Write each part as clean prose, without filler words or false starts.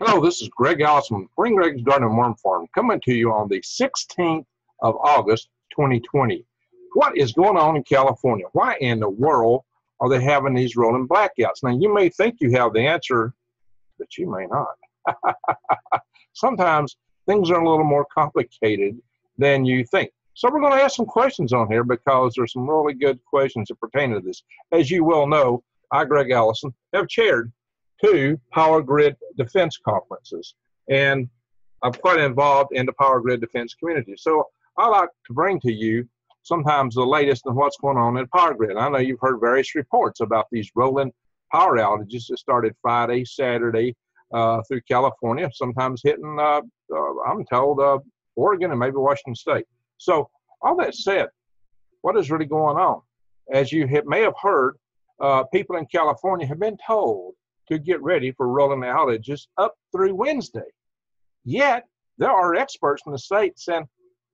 Hello, this is Greg Allison from Green Greg's Garden and Worm Farm, coming to you on the 16th of August, 2020. What is going on in California? Why in the world are they having these rolling blackouts? Now, you may think you have the answer, but you may not. Sometimes things are a little more complicated than you think. So we're going to ask some questions on here because there's some really good questions that pertain to this. As you well know, I, Greg Allison, have chaired 2 power grid defense conferences, and I'm quite involved in the power grid defense community. So I like to bring to you sometimes the latest on what's going on in power grid. I know you've heard various reports about these rolling power outages that started Friday, Saturday through California, sometimes hitting, I'm told, Oregon and maybe Washington State. So all that said, what is really going on? As you may have heard, people in California have been told to get ready for rolling outages up through Wednesday. Yet, there are experts in the state saying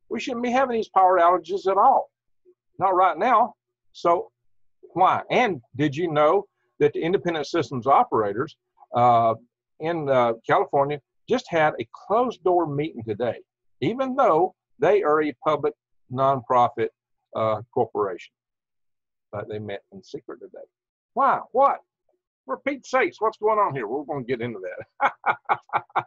we shouldn't be having these power outages at all. Not right now. So, why? And did you know that the independent systems operators in California just had a closed-door meeting today, even though they are a public nonprofit corporation? But they met in secret today. Why? What? For Pete's sakes, what's going on here? We're going to get into that.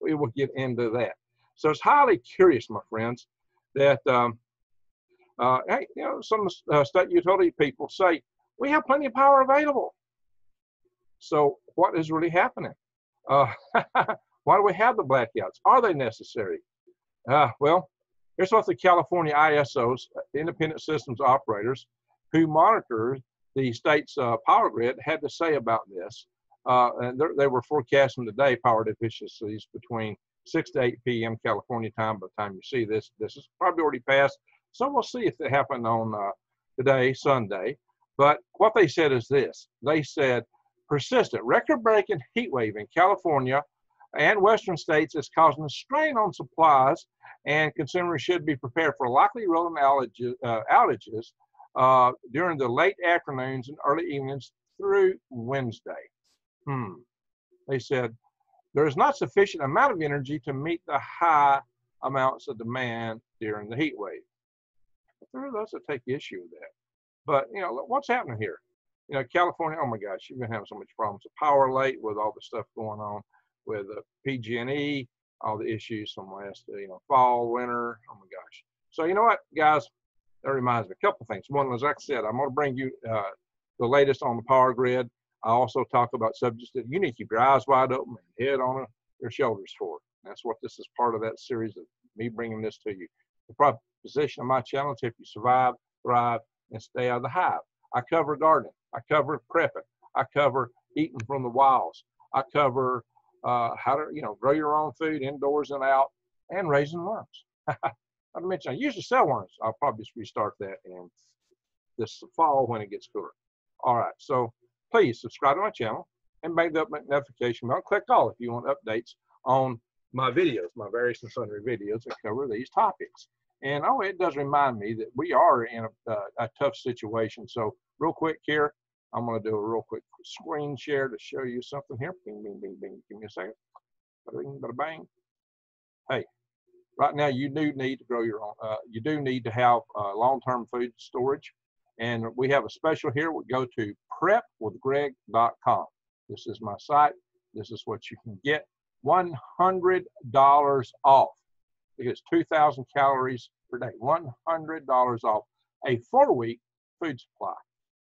We will get into that. So it's highly curious, my friends, that hey, you know, some state utility people say we have plenty of power available. So what is really happening? Why do we have the blackouts? Are they necessary? Well, here's what the California ISOs, independent systems operators, who monitor the state's power grid, had to say about this. And they were forecasting today power deficiencies between 6 to 8 p.m. California time. By the time you see this, this is probably already passed. So we'll see if it happened on today, Sunday. But what they said is this. They said persistent record-breaking heat wave in California and western states is causing a strain on supplies, and consumers should be prepared for likely rolling outages during the late afternoons and early evenings through Wednesday. They said there is not sufficient amount of energy to meet the high amounts of demand during the heat wave. There are those that take issue with that. But, you know, what's happening here? You know, California, oh my gosh, you've been having so much problems with power late, with all the stuff going on with PG&E, all the issues from last, fall, winter, oh my gosh. So, you know what, guys? That reminds me of a couple of things. One was, like I said, I'm going to bring you the latest on the power grid. I also talk about subjects that you need to keep your eyes wide open and head on your shoulders for. That's what this is part of that series of me bringing this to you. The proposition of my channel is to help you survive, thrive, and stay out of the hive. I cover gardening. I cover prepping. I cover eating from the wilds. I cover how to, grow your own food indoors and out, and raising worms. Not to mention, I usually sell worms. I'll probably just restart that in this fall when it gets cooler. All right, so please subscribe to my channel and make the notification bell. Click all if you want updates on my videos, my various and sundry videos that cover these topics. And it does remind me that we are in a tough situation. So real quick here, I'm going to do a real quick screen share to show you something here. Bing, bing, bing, bing. Give me a second. Bada bing, bada bang. Hey, right now you do need to grow your own. You do need to have long-term food storage. And we have a special here. We go to prepwithgreg.com. This is my site. This is what you can get. $100 off. It's 2,000 calories per day. $100 off a 4-week food supply.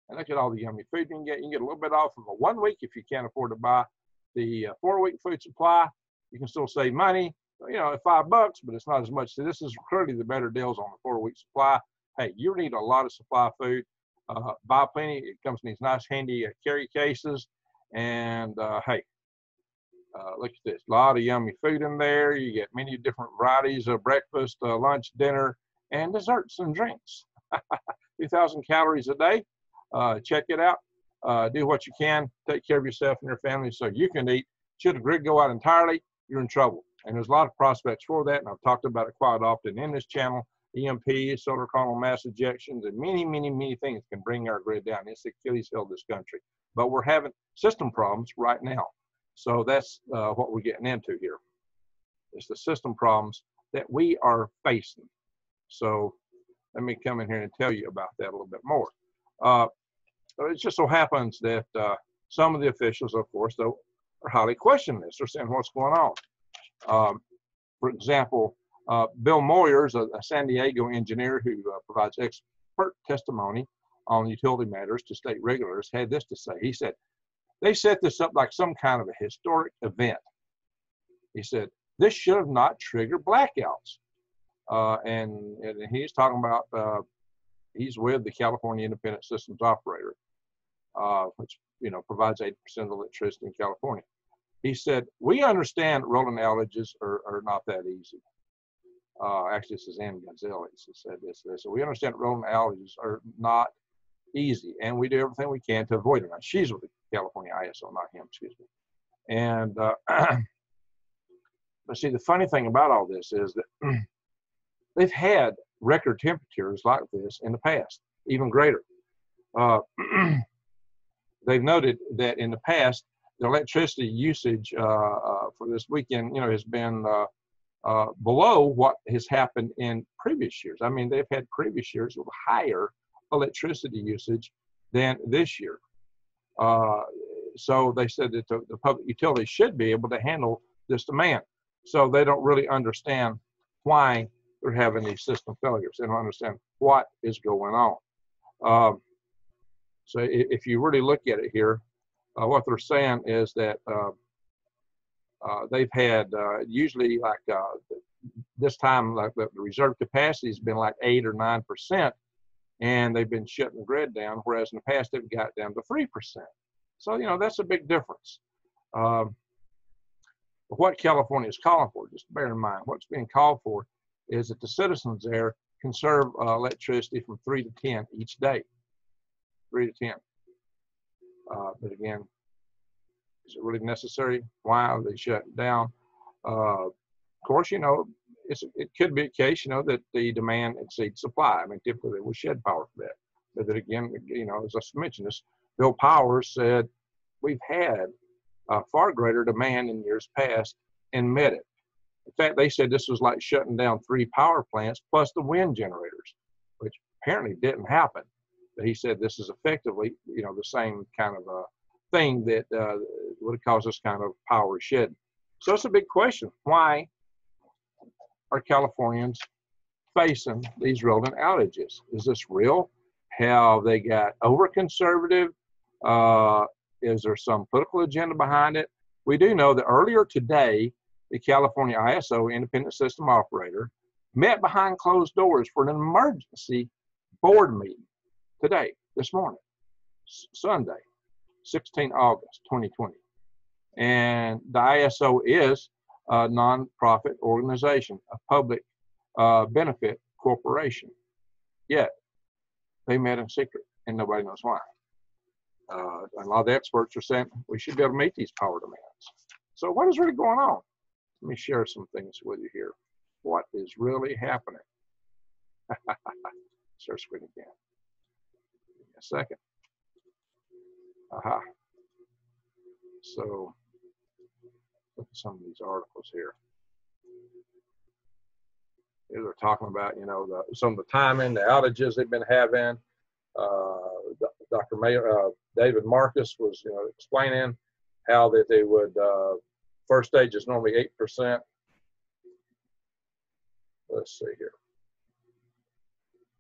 And look at all the yummy food you can get. You can get a little bit off of a 1 week if you can't afford to buy the 4-week food supply. You can still save money, at $5, but it's not as much. So this is clearly the better deals on the 4-week supply. Hey, you need a lot of supply food. Buy plenty. It comes in these nice, handy carry cases. And hey, look at this. A lot of yummy food in there. You get many different varieties of breakfast, lunch, dinner, and desserts and drinks. 2,000 calories a day. Check it out. Do what you can. Take care of yourself and your family so you can eat. Should the grid go out entirely, you're in trouble. And there's a lot of prospects for that, and I've talked about it quite often in this channel. EMP, solar coronal mass ejections, and many, many, many things can bring our grid down. It's the Achilles heel of this country. But we're having system problems right now. So that's what we're getting into here. It's the system problems that we are facing. So let me come in here and tell you about that a little bit more. It just so happens that some of the officials, of course, though, are highly questioning this. They're saying, what's going on? For example, Bill Moyers, a San Diego engineer who provides expert testimony on utility matters to state regulators, had this to say. He said, they set this up like some kind of a historic event. He said, this should have not triggered blackouts. And he's talking about, he's with the California Independent Systems Operator, which, provides 80% of the electricity in California. He said, we understand rolling outages are not that easy. Actually, this is Ann Gonzalez who said this. So we understand rolling outages are not easy, and we do everything we can to avoid them. Now, she's with the California ISO, not him, excuse me. And, but see, the funny thing about all this is that they've had record temperatures like this in the past, even greater. They've noted that in the past, the electricity usage for this weekend, has been below what has happened in previous years. I mean, they've had previous years with higher electricity usage than this year. So they said that the public utilities should be able to handle this demand. So they don't really understand why they're having these system failures. They don't understand what is going on. So if you really look at it here, what they're saying is that they've had usually like this time, like the reserve capacity has been like 8 or 9%, and they've been shutting the grid down, whereas in the past they've got down to 3%. So, that's a big difference. What California is calling for, just bear in mind, what's being called for is that the citizens there conserve electricity from 3 to 10 each day. 3 to 10. But again, is it really necessary? Why are they shutting down? Of course, it could be a case, that the demand exceeds supply. I mean, typically they will shed power for that. But then again, as I mentioned this, Bill Powers said we've had a far greater demand in years past and met it. In fact, they said this was like shutting down 3 power plants plus the wind generators, which apparently didn't happen. But he said this is effectively, the same kind of a thing that would cause this kind of power shed. So it's a big question. Why are Californians facing these rolling outages? Is this real? Have they got over-conservative? Is there some political agenda behind it? We do know that earlier today, the California ISO, Independent System Operator, met behind closed doors for an emergency board meeting today, this morning, Sunday, 16 August 2020. And the ISO is a nonprofit organization, a public benefit corporation. Yet, they met in secret, and nobody knows why. A lot of the experts are saying we should be able to meet these power demands. So what is really going on? Let me share some things with you here. What is really happening? Share screen again. Give me a second. Aha. So look at some of these articles here. Here they're talking about, some of the timing, the outages they've been having. Dr. David Marcus was, explaining how that they would, first stage is normally 8%. Let's see here.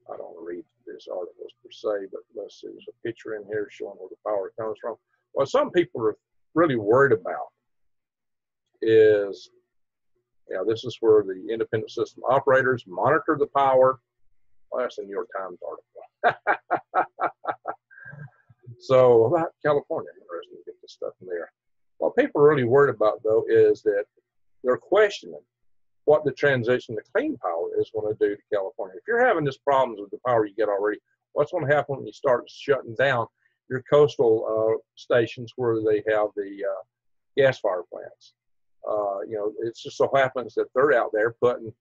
I don't want to read these articles per se, but let's see. There's a picture in here showing where the power comes from. What some people are really worried about is, this is where the independent system operators monitor the power. Well, that's a New York Times article. So about California, interesting to get this stuff in there. What people are really worried about, though, is that they're questioning what the transition to clean power is going to do to California. If you're having this problems with the power you get already, what's going to happen when you start shutting down your coastal stations where they have the gas fire plants? It just so happens that they're out there putting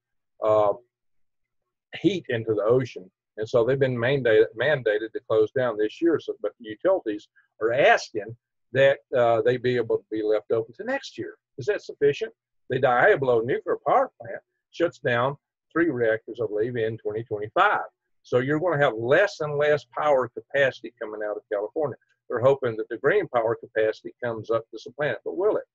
heat into the ocean. And so they've been mandated to close down this year. So, but the utilities are asking that they be able to be left open to next year. Is that sufficient? The Diablo nuclear power plant shuts down 3 reactors, I believe, in 2025. So you're going to have less and less power capacity coming out of California. They're hoping that the green power capacity comes up to supplant it, but will it?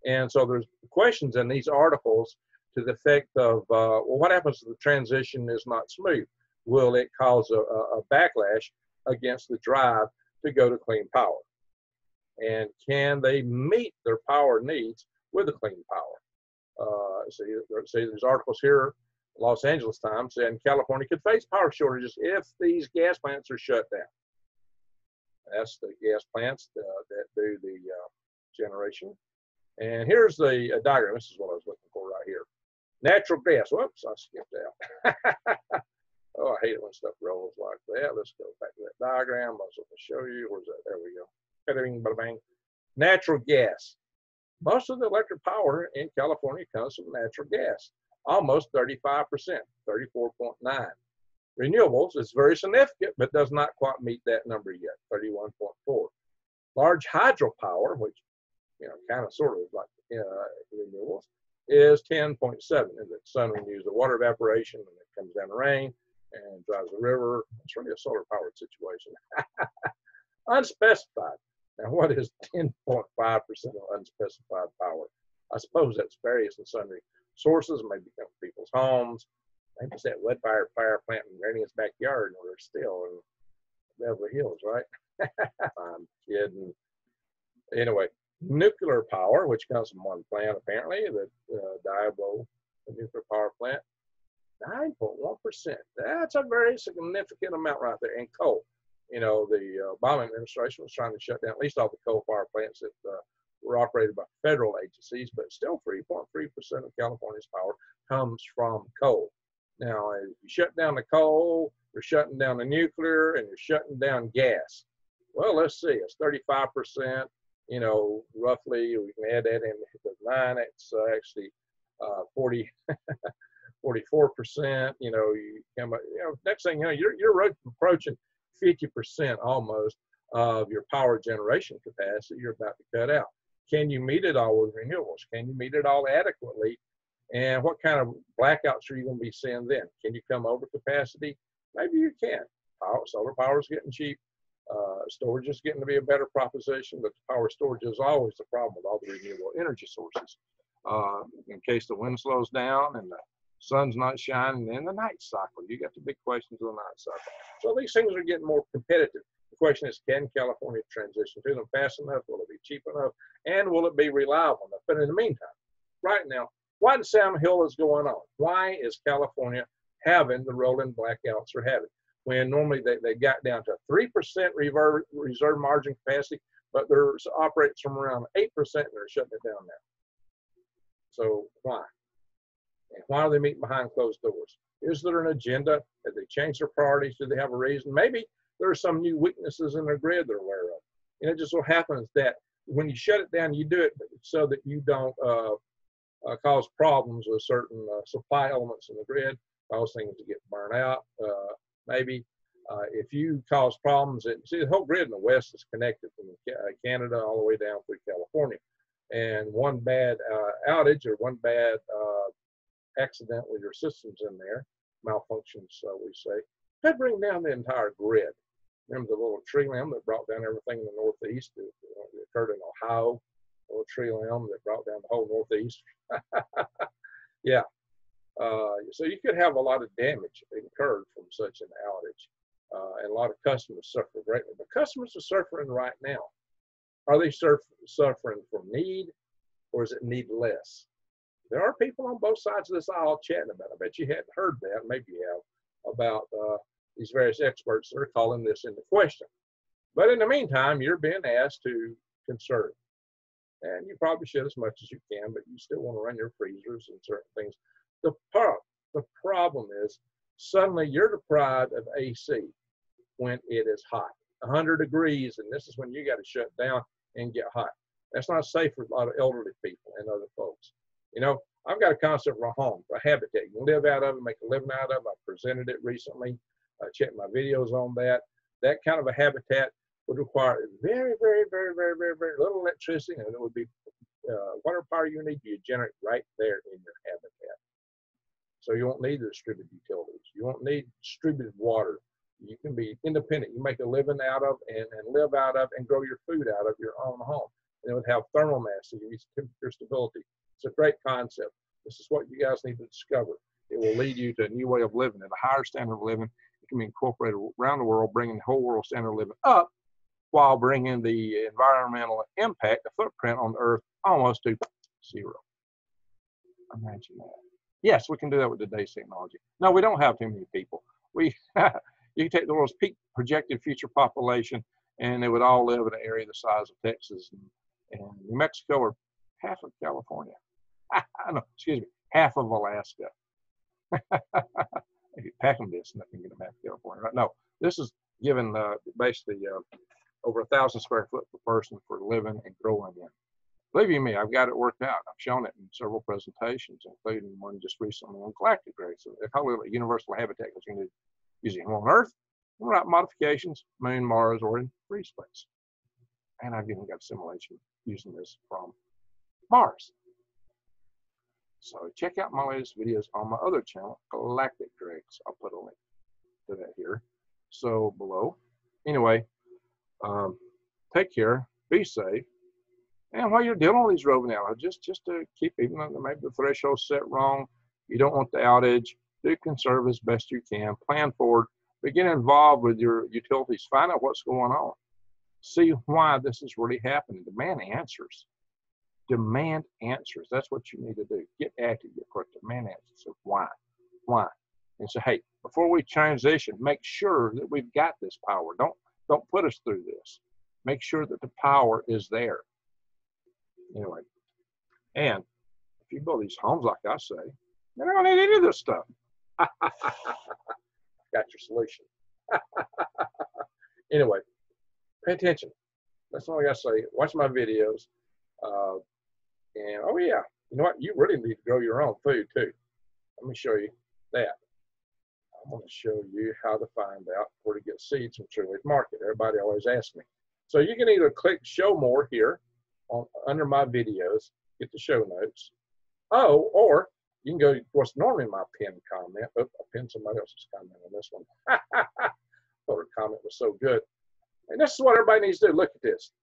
And so there's questions in these articles to the effect of, well, what happens if the transition is not smooth? Will it cause a backlash against the drive to go to clean power? And can they meet their power needs with the clean power? See, there's articles here, Los Angeles Times, saying California could face power shortages if these gas plants are shut down. That's the gas plants that do the generation. And here's the diagram. This is what I was looking for right here. Natural gas. Whoops, I skipped out. Oh, I hate it when stuff rolls like that. Let's go back to that diagram. I was going to show you. Where's that? There we go. Bada-bing, bada-bang. Natural gas. Most of the electric power in California comes from natural gas. Almost 35%, 34.9. Renewables is very significant, but does not quite meet that number yet, 31.4. Large hydropower, which kind of sort of like renewables, is 10.7. And the sun renews the water evaporation, and it comes down the rain and drives the river. It's really a solar powered situation. Unspecified. Now, what is 10.5% of unspecified power? I suppose that's various and sundry sources, maybe come from people's homes. Maybe it's that wood fire power plant in Granny's backyard where they're still in Beverly Hills, right? I'm kidding. Anyway, nuclear power, which comes from one plant apparently, the Diablo nuclear power plant, 9.1%. That's a very significant amount right there. And coal. The Obama administration was trying to shut down at least all the coal power plants that were operated by federal agencies, but still 3.3% of California's power comes from coal. Now, if you shut down the coal, you're shutting down the nuclear, and you're shutting down gas. Well, let's see, it's 35%, roughly, we can add that in to 9, it's actually 44%, next thing you're approaching 50% almost of your power generation capacity you're about to cut out. Can you meet it all with renewables? Can you meet it all adequately? And what kind of blackouts are you going to be seeing then? Can you come over capacity? Maybe you can. Solar power is getting cheap. Storage is getting to be a better proposition, but the power storage is always the problem with all the renewable energy sources. In case the wind slows down and the sun's not shining in the night cycle, you got the big questions of the night cycle. So these things are getting more competitive. The question is, can California transition to them fast enough? Will it be cheap enough? And will it be reliable enough? But in the meantime, right now, what in Sam Hill is going on? Why is California having the rolling blackouts they're having? When normally they got down to 3% reserve margin capacity, but they're operating from around 8% and they're shutting it down now. So why? And why are they meeting behind closed doors? Is there an agenda? Have they changed their priorities? Do they have a reason? Maybe there are some new weaknesses in their grid they're aware of. And it just so happens that when you shut it down, you do it so that you don't cause problems with certain supply elements in the grid, cause things to get burned out. Maybe if you cause problems, see the whole grid in the West is connected from Canada all the way down through California. And one bad outage or one bad accident with your systems in there, malfunctions, we say, could bring down the entire grid. Remember the little tree limb that brought down everything in the Northeast? It occurred in Ohio, a little tree limb that brought down the whole Northeast. Yeah. So you could have a lot of damage incurred from such an outage, and a lot of customers suffer greatly. But customers are suffering right now. Are they suffering from need, or is it need less? There are people on both sides of this aisle chatting about it. I bet you hadn't heard that, maybe you have, about these various experts that are calling this into question. But in the meantime, you're being asked to conserve. And you probably should as much as you can, but you still want to run your freezers and certain things. The problem is suddenly you're deprived of AC when it is hot, 100 degrees, and this is when you got to shut down and get hot. That's not safe for a lot of elderly people and other folks. I've got a concept for a home, a habitat. You can live out of it, make a living out of it. I presented it recently. I checked my videos on that. That kind of a habitat would require very, very, very, very, very, very little electricity, and it would be whatever power you need, you generate right there in your habitat. So you won't need the distributed utilities. You won't need distributed water. You can be independent. You make a living out of and live out of and grow your food out of your own home. And it would have thermal mass, so you need temperature stability. It's a great concept. This is what you guys need to discover. It will lead you to a new way of living, at a higher standard of living. It can be incorporated around the world, bringing the whole world standard of living up while bringing the environmental impact, the footprint on the earth, almost to zero. Imagine that. Yes, we can do that with today's technology. No, we don't have too many people. You can take the world's peak projected future population, and they would all live in an area the size of Texas and New Mexico, or half of California. No, excuse me, half of Alaska. If you pack them this, nothing get them half of California. Right? No, this is given basically over 1,000 square foot per person for living and growing in. Believe you me, I've got it worked out. I've shown it in several presentations, including one just recently on galactic rays. So they call it a universal habitat because you can use it on Earth, without modifications, Moon, Mars, or in free space. And I've even got a simulation using this from Mars. So check out my latest videos on my other channel, Galactic Dregs. I'll put a link to that here. So below. Anyway, take care, be safe. And while you're dealing with these roving outages, just to keep, even though maybe the threshold's set wrong, you don't want the outage, do conserve as best you can, plan forward, but get involved with your utilities, find out what's going on. See why this is really happening. Demand answers. Demand answers. That's what you need to do. Get active, get quick. Demand answers. So why? Why? And say, hey, before we transition, make sure that we've got this power. Don't put us through this. Make sure that the power is there. Anyway, and if you build these homes like I say, you're not going to need any of this stuff. Got your solution. Anyway, pay attention. That's all I got to say. Watch my videos. And oh yeah, you know what? You really need to grow your own food too. Let me show you that. I'm going to show you how to find out where to get seeds from True Leaf Market. Everybody always asks me. So you can either click Show More here under my videos, get the show notes. Oh, or you can go to what's normally my pinned comment. Oh, I pinned somebody else's comment on this one. Thought her comment was so good. And this is what everybody needs to do. Look at this.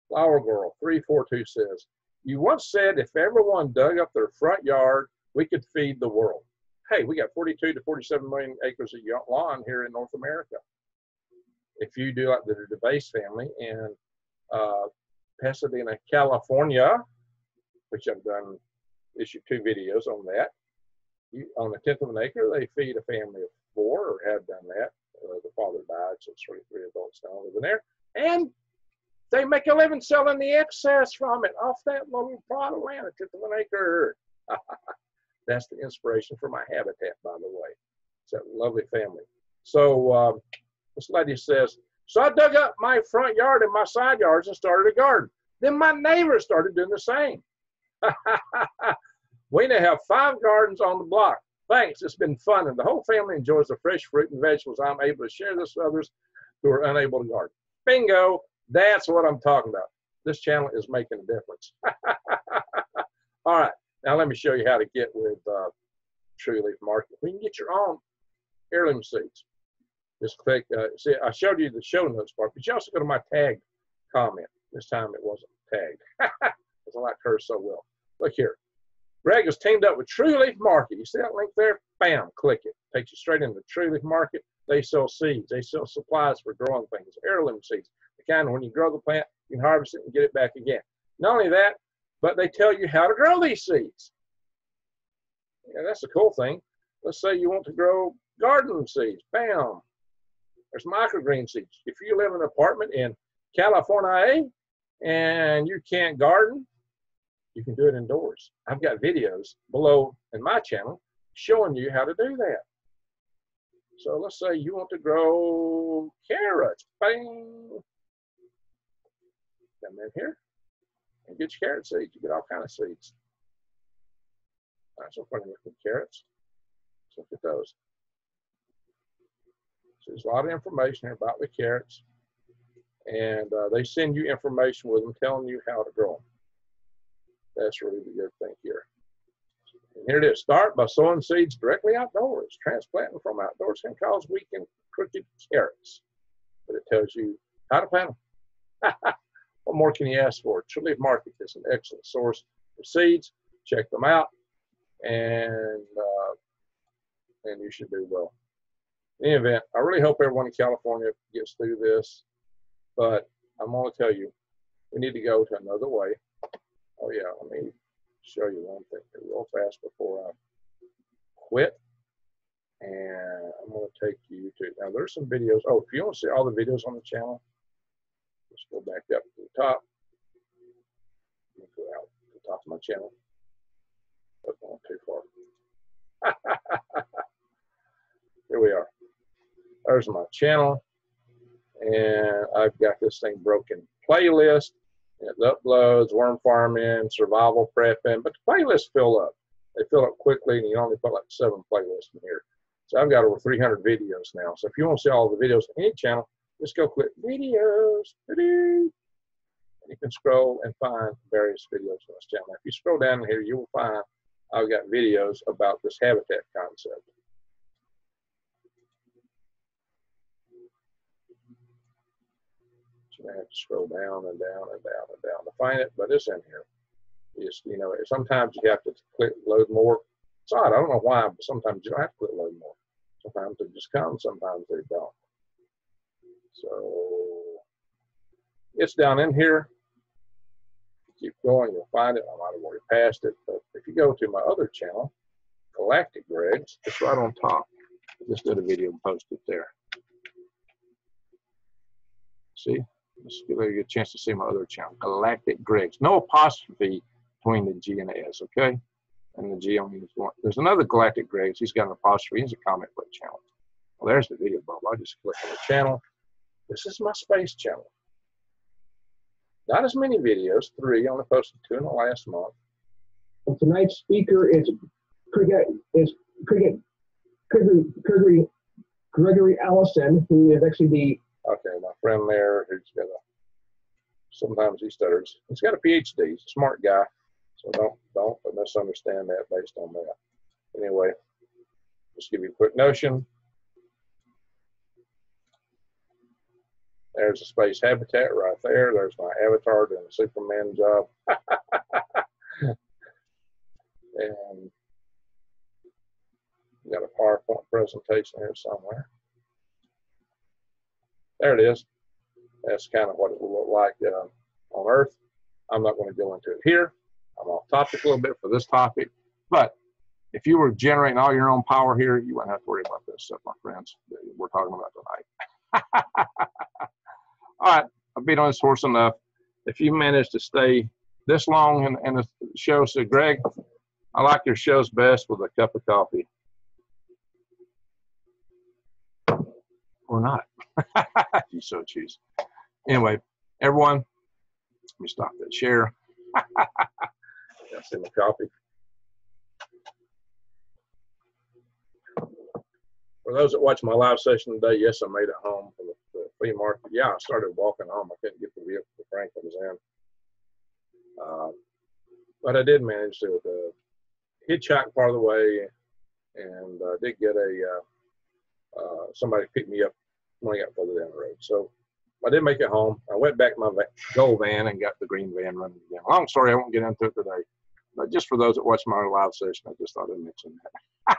Flower Girl 342 says, you once said if everyone dug up their front yard, we could feed the world. Hey, we got 42 to 47 million acres of lawn here in North America. If you do like the DeBase family in Pasadena, California, which I've done, issued 2 videos on that. On a 1/10 of an acre, they feed a family of 4, or have done that. The father died, so it's 3 adults now living there. And they make a living selling the excess from it off that little plot of land, a 1/10 of an acre. That's the inspiration for my habitat, by the way. It's that lovely family. So this lady says, so I dug up my front yard and my side yards and started a garden. Then my neighbors started doing the same. We now have 5 gardens on the block. Thanks, it's been fun, and the whole family enjoys the fresh fruit and vegetables. I'm able to share this with others who are unable to garden. Bingo, that's what I'm talking about. This channel is making a difference. All right, now let me show you how to get with True Leaf Market. We can get your own heirloom seeds. Just click, see, I showed you the show notes part, but you also go to my tag comment. This time it wasn't tagged, because I like her so well. Look here. Greg has teamed up with True Leaf Market. You see that link there? Bam, click it. Takes you straight into True Leaf Market. They sell seeds. They sell supplies for growing things, heirloom seeds. The kind of when you grow the plant, you can harvest it and get it back again. Not only that, but they tell you how to grow these seeds. Yeah, that's a cool thing. Let's say you want to grow garden seeds. Bam. There's microgreen seeds. If you live in an apartment in California and you can't garden, you can do it indoors. I've got videos below in my channel showing you how to do that. So let's say you want to grow carrots. Bang! Come in here and get your carrot seeds. You get all kinds of seeds. All right, so funny looking carrots. Let's look at those. So there's a lot of information here about the carrots. and they send you information with them telling you how to grow them. That's really the good thing here. And here it is. Start by sowing seeds directly outdoors. Transplanting from outdoors can cause weak and crooked carrots, but it tells you how to plant them. What more can you ask for? True Leaf Market is an excellent source for seeds. Check them out, and you should do well. In any event, I really hope everyone in California gets through this, but I'm going to tell you, we need to go to another way. Oh yeah, let me show you one thing real fast before I quit. And I'm going to take you to, now there's some videos. Oh, if you want to see all the videos on the channel, let's go back up to the top. Let me go out to the top of my channel. That's not too far. Here we are. There's my channel. And I've got this thing broken playlist. It uploads worm farming, survival prepping, but the playlists fill up. They fill up quickly, and you only put like 7 playlists in here. So I've got over 300 videos now. So if you want to see all the videos on any channel, just go click videos, and you can scroll and find various videos on this channel. If you scroll down here, you will find I've got videos about this habitat concept. So I have to scroll down and down and down and down to find it, but it's in here. Just, you know, sometimes you have to click load more. It's odd, I don't know why, but sometimes you don't have to click load more. Sometimes they just come, sometimes they don't. So it's down in here. Keep going, you'll find it. I might have already passed it, but if you go to my other channel, Galactic Greg's, it's right on top. I just did a video and posted it there. See? Let's give you a chance to see my other channel, Galactic Greg's. No apostrophe between the G and the S, okay? And the G only is one. There's another Galactic Greg's. He's got an apostrophe. He's a comic book channel. Well, there's the video bubble. I just click on the channel. This is my space channel. Not as many videos, 3. I only posted 2 in the last month. And tonight's speaker is Gregory Allison, who is actually the my friend there who's got a, sometimes he stutters. He's got a PhD. He's a smart guy. So don't misunderstand that based on that. Anyway, just give you a quick notion. There's a space habitat right there. There's my avatar doing a Superman job. And got a PowerPoint presentation here somewhere. There it is. That's kind of what it will look like on Earth. I'm not going to go into it here. I'm off topic a little bit for this topic. But if you were generating all your own power here, you wouldn't have to worry about this stuff, my friends, that we're talking about tonight. All right, I've been on this horse enough. If you manage to stay this long in the show, so Greg, I like your shows best with a cup of coffee. Or not, if you so choose. Anyway, everyone, let me stop that share. That's in the coffee. For those that watch my live session today, yes, I made it home from the flea market. Yeah, I started walking home. I couldn't get the vehicle the Franklin was in. But I did manage to hitchhike part of the way, and did get somebody picked me up when I got further down the road. So I did make it home. I went back to my gold van and got the green van running again. Long story, I won't get into it today. But just for those that watch my live session, I just thought I'd mention that.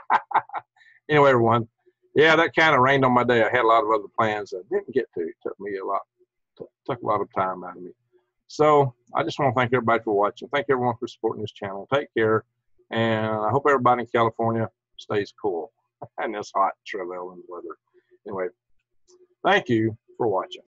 Anyway, everyone, yeah, that kind of rained on my day. I had a lot of other plans that I didn't get to. It took me took a lot of time out of me. So I just want to thank everybody for watching. Thank everyone for supporting this channel. Take care. And I hope everybody in California stays cool in this hot, prevailing weather. Anyway, thank you for watching.